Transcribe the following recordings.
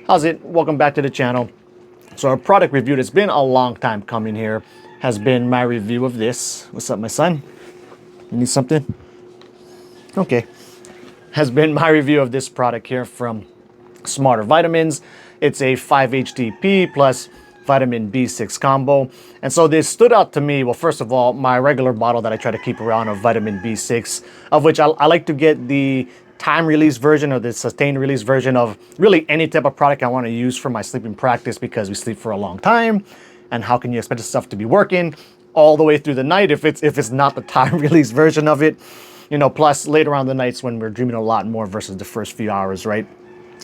How's it? Welcome back to the channel. So our product review that's been a long time coming here has been my review of this. What's up, my son? You need something? Okay. Has been my review of this product here from Smarter Vitamins. It's a 5-HTP plus vitamin B6 combo. And so this stood out to me. Well, first of all, my regular bottle that I try to keep around of vitamin B6, of which I like to get the time release version or the sustained release version of really any type of product I want to use for my sleeping practice, because we sleep for a long time. And how can you expect the stuff to be working all the way through the night if it's not the time release version of it? You know, plus later on the nights when we're dreaming a lot more versus the first few hours, right?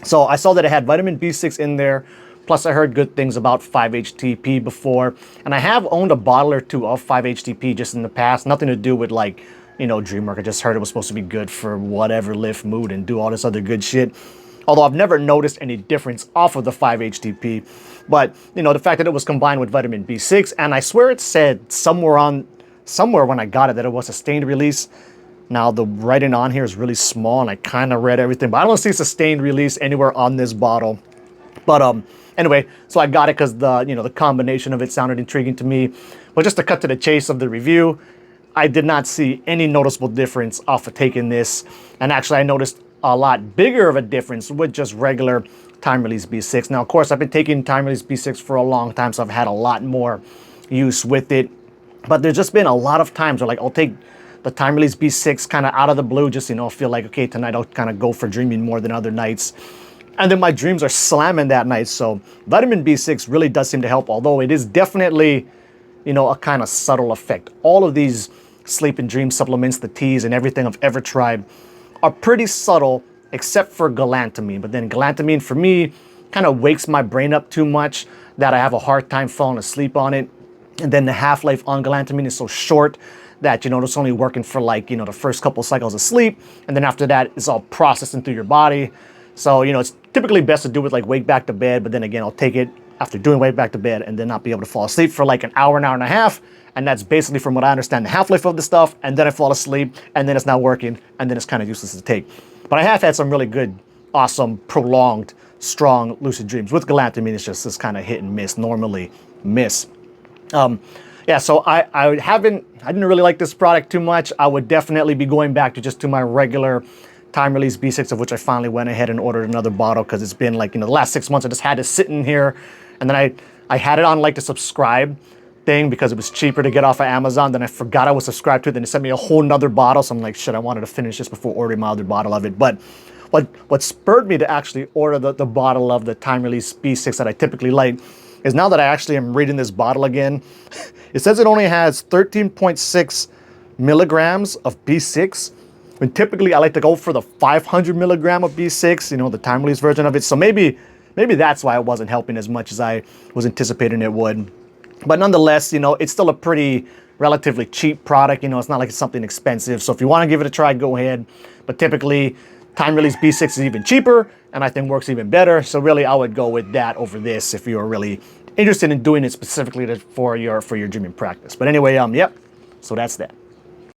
So I saw that it had vitamin B6 in there. Plus I heard good things about 5-HTP before. And I have owned a bottle or two of 5-HTP just in the past. Nothing to do with, like, you know, dream work. I just heard it was supposed to be good for whatever, lift, mood, and do all this other good shit. Although I've never noticed any difference off of the 5-HTP. But, you know, the fact that it was combined with vitamin B6, and I swear it said somewhere when I got it that it was sustained release. Now the writing on here is really small and I kind of read everything, but I don't see sustained release anywhere on this bottle. But anyway, so I got it because the combination of it sounded intriguing to me. But just to cut to the chase of the review, I did not see any noticeable difference off of taking this. And actually I noticed a lot bigger of a difference with just regular time release B6. Now, of course, I've been taking time release B6 for a long time, so I've had a lot more use with it. But there's just been a lot of times where, like, I'll take the time release B6 kind of out of the blue, just, feel like, okay, tonight I'll kind of go for dreaming more than other nights. And then my dreams are slamming that night. So vitamin B6 really does seem to help, although it is definitely, a kind of subtle effect. All of these sleep and dream supplements, the teas and everything I've ever tried, are pretty subtle, except for galantamine. But then galantamine, for me, kind of wakes my brain up too much that I have a hard time falling asleep on it. And then the half-life on galantamine is so short that, it's only working for, like, the first couple cycles of sleep. And then after that, it's all processing through your body. So, it's typically best to do it like wake back to bed. But then again, I'll take it after doing wake back to bed and then not be able to fall asleep for like an hour and a half. And that's basically, from what I understand, the half-life of the stuff. And then I fall asleep and then it's not working. And then it's kind of useless to take. But I have had some really good, awesome, prolonged, strong lucid dreams. With galantamine, it's just this kind of hit and miss, normally miss. Yeah, so I didn't really like this product too much. I would definitely be going back to my regular time release B6, of which I finally went ahead and ordered another bottle, because it's been like, the last 6 months I just had it sitting here. And then I had it on like the subscribe thing because it was cheaper to get off of Amazon. Then I forgot I was subscribed to it. Then they sent me a whole nother bottle. So I'm like, shit, I wanted to finish this before ordering my other bottle of it. But what spurred me to actually order the bottle of the time release B6 that I typically like is, now that I actually am reading this bottle again, it says it only has 13.6 milligrams of B6. When typically I like to go for the 500 milligram of B6, the time release version of it. So maybe that's why it wasn't helping as much as I was anticipating it would. But nonetheless, it's still a pretty relatively cheap product. It's not like it's something expensive. So if you want to give it a try, go ahead. But typically, time release B6 is even cheaper and I think works even better. So really, I would go with that over this if you're really interested in doing it specifically for your dreaming practice. But anyway, yep. So that's that.